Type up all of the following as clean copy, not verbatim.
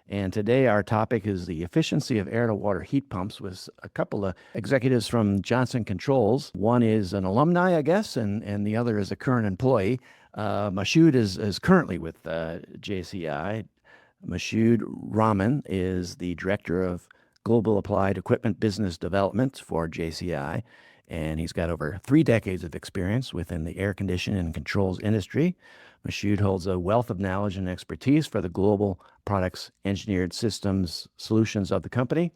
And today our topic is the efficiency of air-to-water heat pumps with a couple of executives from Johnson Controls. One is an alumni, I guess, and the other is a current employee. Mashood is currently with JCI. Mashood Rahman is the Director of Global Applied Equipment Business Development for JCI, and he's got over 3 decades of experience within the air conditioning and controls industry. Mashood holds a wealth of knowledge and expertise for the global products, engineered systems, solutions of the company.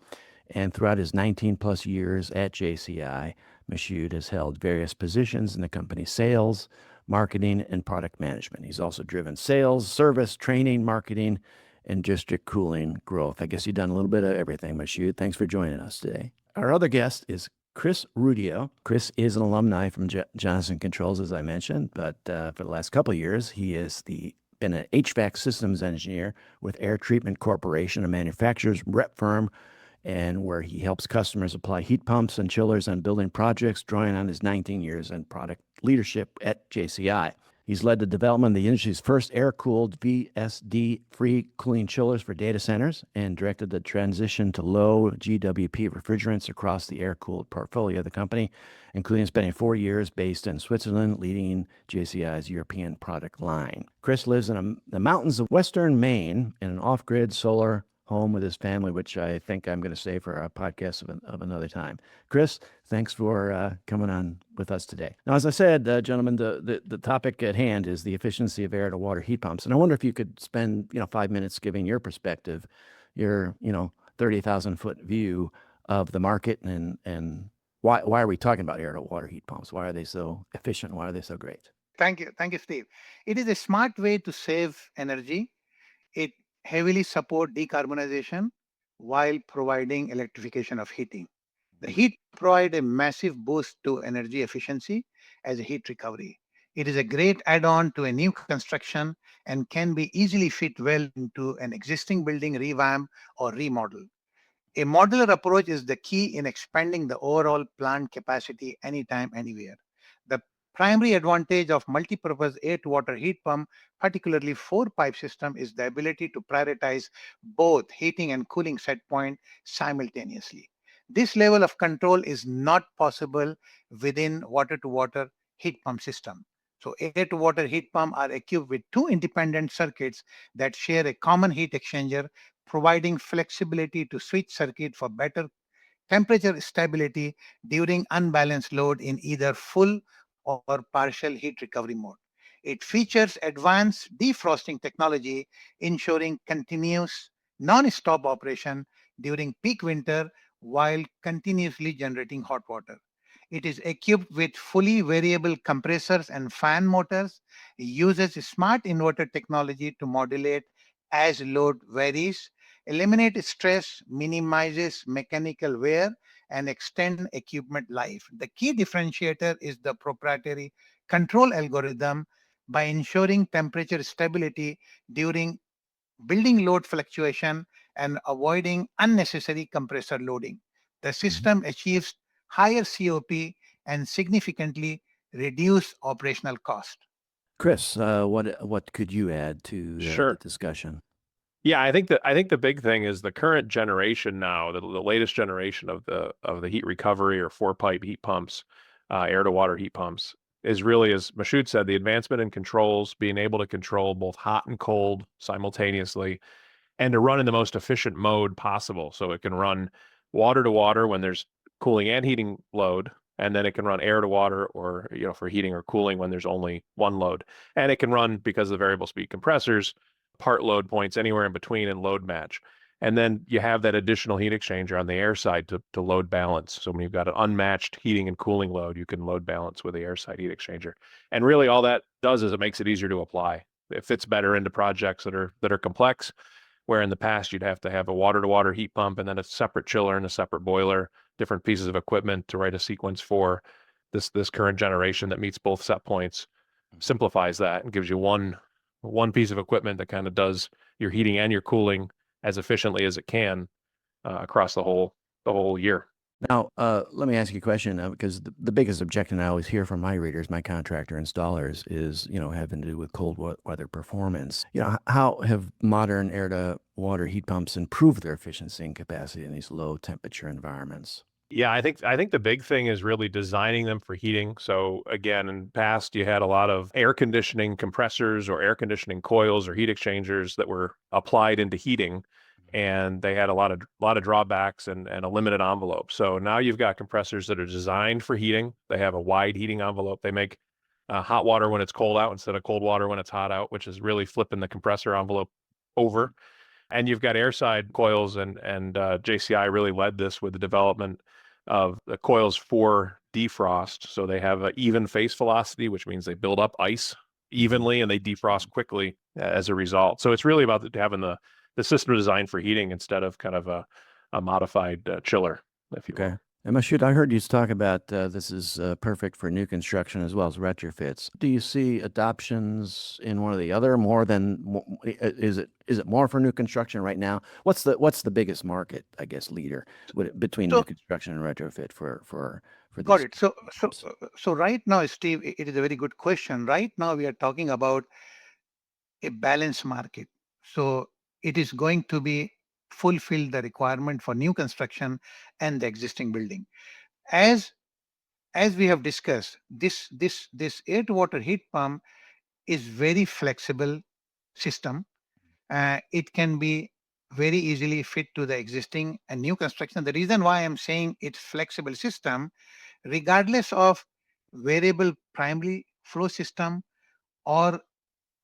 And throughout his 19 plus years at JCI, Mashood has held various positions in the company's sales, marketing, and product management. He's also driven sales, service, training, marketing, and district cooling growth. I guess you've done a little bit of everything, Mashood. Thanks for joining us today. Our other guest is Chris Rudio. Chris is an alumni from Johnson Controls, as I mentioned, but for the last couple of years, he has been an HVAC Systems Engineer with Air Treatment Corporation, a manufacturer's rep firm, and where he helps customers apply heat pumps and chillers on building projects, drawing on his 19 years in product leadership at JCI. He's led the development of the industry's first air-cooled VSD-free cooling chillers for data centers and directed the transition to low GWP refrigerants across the air-cooled portfolio of the company, including spending 4 years based in Switzerland, leading JCI's European product line. Chris lives in the mountains of western Maine in an off-grid solar home with his family, which I think I'm going to save for a podcast of another time. Chris, thanks for coming on with us today. Now, as I said, gentlemen, the topic at hand is the efficiency of air-to-water heat pumps. And I wonder if you could spend 5 minutes giving your perspective, your 30,000-foot view of the market and why are we talking about air-to-water heat pumps? Why are they so efficient? Why are they so great? Thank you. Thank you, Steve. It is a smart way to save energy. It heavily support decarbonization while providing electrification of heating. The heat provide a massive boost to energy efficiency as a heat recovery. It is a great add-on to a new construction and can be easily fit well into an existing building revamp or remodel. A modular approach is the key in expanding the overall plant capacity anytime, anywhere. The primary advantage of multi-purpose air-to-water heat pump, particularly four-pipe system, is the ability to prioritize both heating and cooling set point simultaneously. This level of control is not possible within water-to-water heat pump system. So air-to-water heat pump are equipped with two independent circuits that share a common heat exchanger, providing flexibility to switch circuit for better temperature stability during unbalanced load in either full or partial heat recovery mode. It features advanced defrosting technology, ensuring continuous non-stop operation during peak winter while continuously generating hot water. It is equipped with fully variable compressors and fan motors, uses smart inverter technology to modulate as load varies, eliminate stress, minimizes mechanical wear, and extend equipment life. The key differentiator is the proprietary control algorithm by ensuring temperature stability during building load fluctuation and avoiding unnecessary compressor loading. The Mhm. system achieves higher COP and significantly reduce operational cost. Chris, what could you add to the Sure. discussion? Yeah, I think the big thing is the current generation now, the latest generation of the heat recovery or four pipe heat pumps, air to water heat pumps, is really, as Mashoud said, the advancement in controls, being able to control both hot and cold simultaneously, and to run in the most efficient mode possible. So it can run water to water when there's cooling and heating load, and then it can run air to water or for heating or cooling when there's only one load. And it can run, because of the variable speed compressors, part load points anywhere in between and load match. And then you have that additional heat exchanger on the air side to load balance. So when you've got an unmatched heating and cooling load, you can load balance with the air side heat exchanger. And really all that does is it makes it easier to apply. It fits better into projects that are complex, where in the past you'd have to have a water to water heat pump and then a separate chiller and a separate boiler, different pieces of equipment to write a sequence for. This current generation that meets both set points simplifies that and gives you one piece of equipment that kind of does your heating and your cooling as efficiently as it can across the whole year. Now, let me ask you a question, because the biggest objection I always hear from my readers, my contractor installers, is having to do with cold weather performance. How have modern air to water heat pumps improve their efficiency and capacity in these low temperature environments? Yeah, I think the big thing is really designing them for heating. So again, in the past, you had a lot of air conditioning compressors or air conditioning coils or heat exchangers that were applied into heating, and they had a lot of drawbacks and a limited envelope. So now you've got compressors that are designed for heating. They have a wide heating envelope. They make hot water when it's cold out instead of cold water when it's hot out, which is really flipping the compressor envelope over. And you've got airside coils, and JCI really led this with the development of the coils for defrost. So they have an even face velocity, which means they build up ice evenly and they defrost quickly as a result. So it's really about having the system designed for heating instead of kind of a modified chiller, if you will. Okay. And Mashood, I heard you talk about this is perfect for new construction as well as retrofits. Do you see adoptions in one or the other more than is it more for new construction right now? What's the biggest market, I guess, leader between new So construction and retrofit for got these it. So pumps? right now, Steve, it is a very good question. Right now, we are talking about a balanced market. So it is going to be fulfill the requirement for new construction and the existing building. As as we have discussed, this air to water heat pump is very flexible system. It can be very easily fit to the existing and new construction. The reason why I'm saying it's flexible system, regardless of variable primary flow system or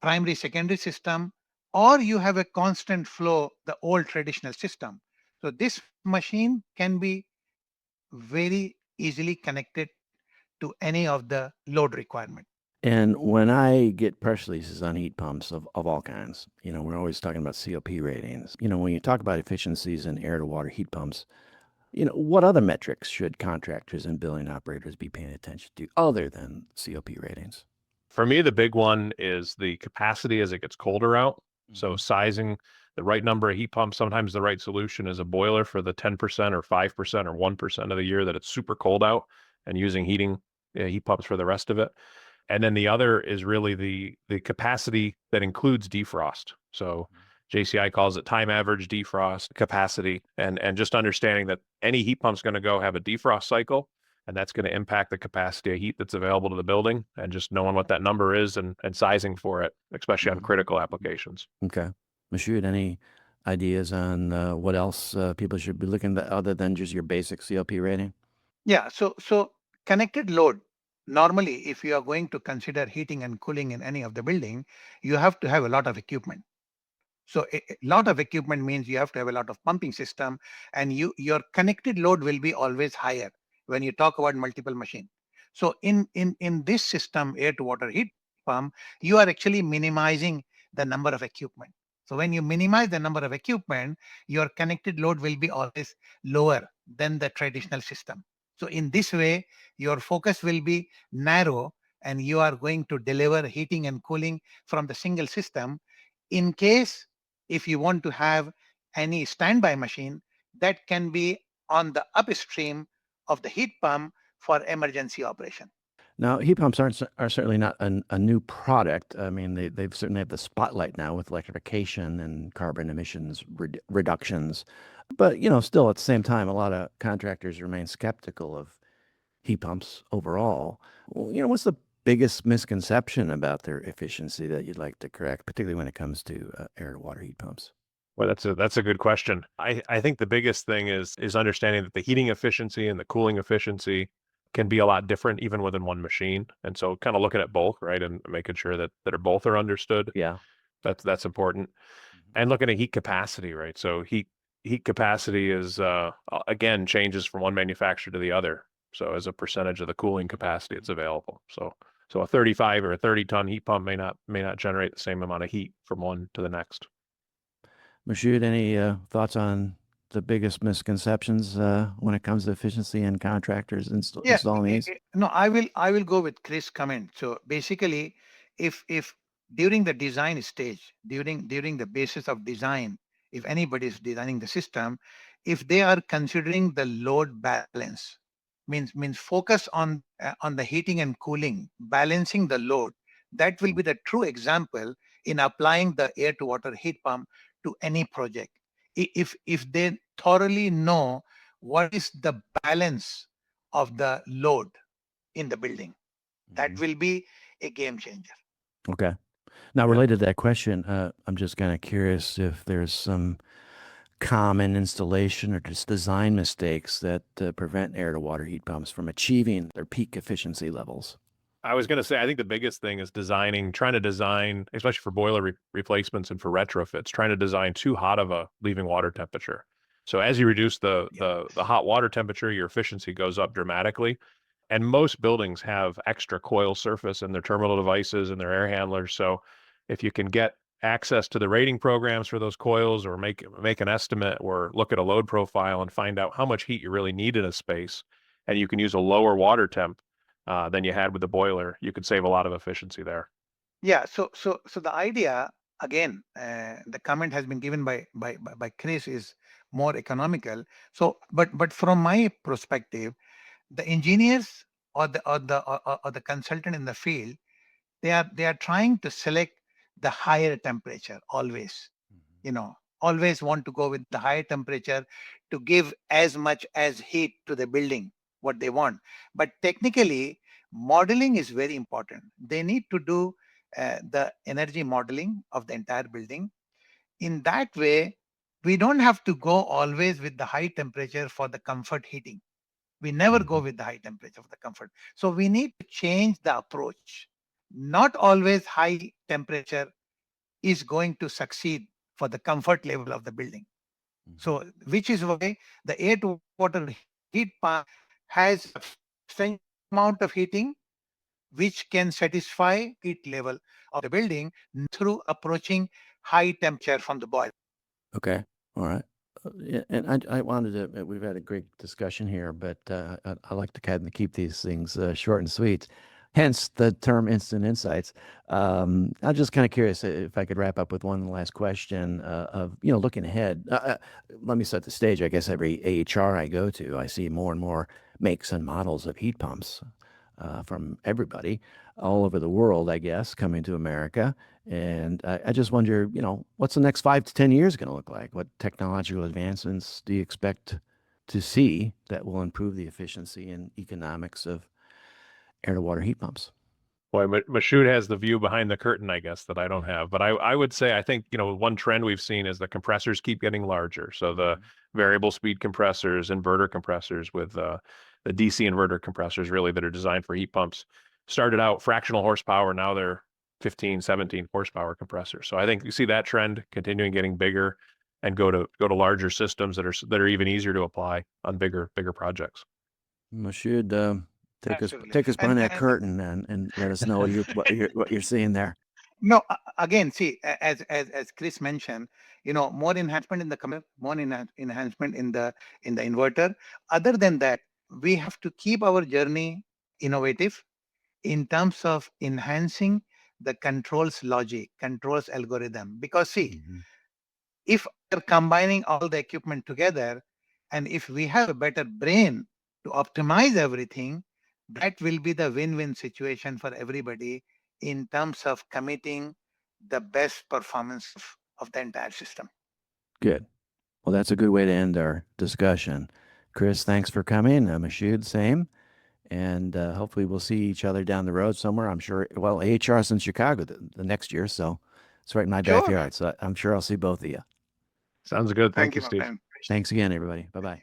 primary secondary system, or you have a constant flow, the old traditional system. So this machine can be very easily connected to any of the load requirement. And when I get press releases on heat pumps of all kinds, we're always talking about COP ratings. When you talk about efficiencies in air to water heat pumps, what other metrics should contractors and building operators be paying attention to other than COP ratings? For me, the big one is the capacity as it gets colder out. So Mhm. sizing the right number of heat pumps. Sometimes the right solution is a boiler for the 10% or 5% or 1% of the year that it's super cold out, and using heat pumps for the rest of it. And then the other is really the capacity that includes defrost. So JCI calls it time average defrost capacity, and just understanding that any heat pump's going to go have a defrost cycle, and that's going to impact the capacity of heat that's available to the building, and just knowing what that number is and sizing for it, especially on Mhm. critical applications. Okay. Mashood, any ideas on what else people should be looking at other than just your basic COP rating? Yeah, so connected load. Normally, if you are going to consider heating and cooling in any of the building, you have to have a lot of equipment. So a lot of equipment means you have to have a lot of pumping system, and your connected load will be always higher when you talk about multiple machine. So in this system, air to water heat pump, you are actually minimizing the number of equipment. So when you minimize the number of equipment, your connected load will be always lower than the traditional system. So in this way, your focus will be narrow, and you are going to deliver heating and cooling from the single system. In case if you want to have any standby machine, that can be on the upstream of the heat pump for emergency operation. Now, heat pumps are certainly not a new product. I mean, they've certainly have the spotlight now with electrification and carbon emissions reductions. But, still at the same time, a lot of contractors remain skeptical of heat pumps overall. Well, what's the biggest misconception about their efficiency that you'd like to correct, particularly when it comes to air to water heat pumps? Well, that's a good question. I think the biggest thing is understanding that the heating efficiency and the cooling efficiency can be a lot different even within one machine. And so kind of looking at both, right, and making sure that both are understood. Yeah. That's important. And looking at heat capacity, right? So heat capacity is again changes from one manufacturer to the other. So as a percentage of the cooling capacity it's available. So a 35 or a 30-ton heat pump may not generate the same amount of heat from one to the next. Mashood, any thoughts on the biggest misconceptions when it comes to efficiency and contractors Yeah, installing these? no, I will go with Chris' comment. So basically, if during the design stage, during the basis of design, if anybody is designing the system, if they are considering the load balance, means focus on the heating and cooling, balancing the load, that will be the true example in applying the air to water heat pump to any project. If they thoroughly know what is the balance of the load in the building, that will be a game changer. Okay. Now, Yeah. related to that question, I'm just kind of curious if there's some common installation or just design mistakes that prevent air to water heat pumps from achieving their peak efficiency levels. I was going to say, I think the biggest thing is trying to design, especially for boiler replacements and for retrofits, trying to design too hot of a leaving water temperature. So as you reduce the hot water temperature, your efficiency goes up dramatically. And most buildings have extra coil surface in their terminal devices and their air handlers. So if you can get access to the rating programs for those coils, or make an estimate or look at a load profile and find out how much heat you really need in a space, and you can use a lower water temp than you had with the boiler, you could save a lot of efficiency there. Yeah. So the idea, again, the comment has been given by Chris, is more economical. So, but from my perspective, the engineers or the consultant in the field, they are trying to select the higher temperature always. Always want to go with the higher temperature to give as much as heat to the building what they want. But technically, modeling is very important. They need to do the energy modeling of the entire building. In that way, we don't have to go always with the high temperature for the comfort heating. We never go with the high temperature for the comfort. So we need to change the approach. Not always high temperature is going to succeed for the comfort level of the building. So, which is why the air to water heat pump has a substantial amount of heating, which can satisfy heat level of the building through approaching high temperature from the boiler. Okay. All right. Yeah, and I wanted to, we've had a great discussion here, but I like to kind of keep these things short and sweet. Hence the term instant insights. I'm just kind of curious if I could wrap up with one last question of, looking ahead. Let me set the stage. I guess every AHR I go to, I see more and more makes and models of heat pumps from everybody all over the world, I guess, coming to America. And I just wonder, what's the next 5 to 10 years going to look like? What technological advancements do you expect to see that will improve the efficiency and economics of air to water heat pumps? Boy, Mashood has the view behind the curtain, I guess, that I don't have. But I would say, I think, one trend we've seen is the compressors keep getting larger. So the variable speed compressors, inverter compressors with the DC inverter compressors, really, that are designed for heat pumps, started out fractional horsepower. Now they're 15, 17 horsepower compressors. So I think you see that trend continuing, getting bigger, and go to larger systems that are even easier to apply on bigger projects. Mashood, take us Absolutely. behind that And curtain and let us know what you're seeing there. no, again, see, as Chris mentioned, more enhancement in the more enhancement in the inverter. Other than that, we have to keep our journey innovative in terms of enhancing the controls logic, controls algorithm. Because see, if we're combining all the equipment together, and if we have a better brain to optimize everything, that will be the win-win situation for everybody in terms of committing the best performance of the entire system. Good. Well, that's a good way to end our discussion. Chris, thanks for coming. Mashood, same. And hopefully we'll see each other down the road somewhere. I'm sure, well, AHR's in Chicago the next year, so it's right in my Sure. backyard. So I'm sure I'll see both of you. Sounds good. Thank you, my Steve. friend. Thanks again, everybody. Bye-bye.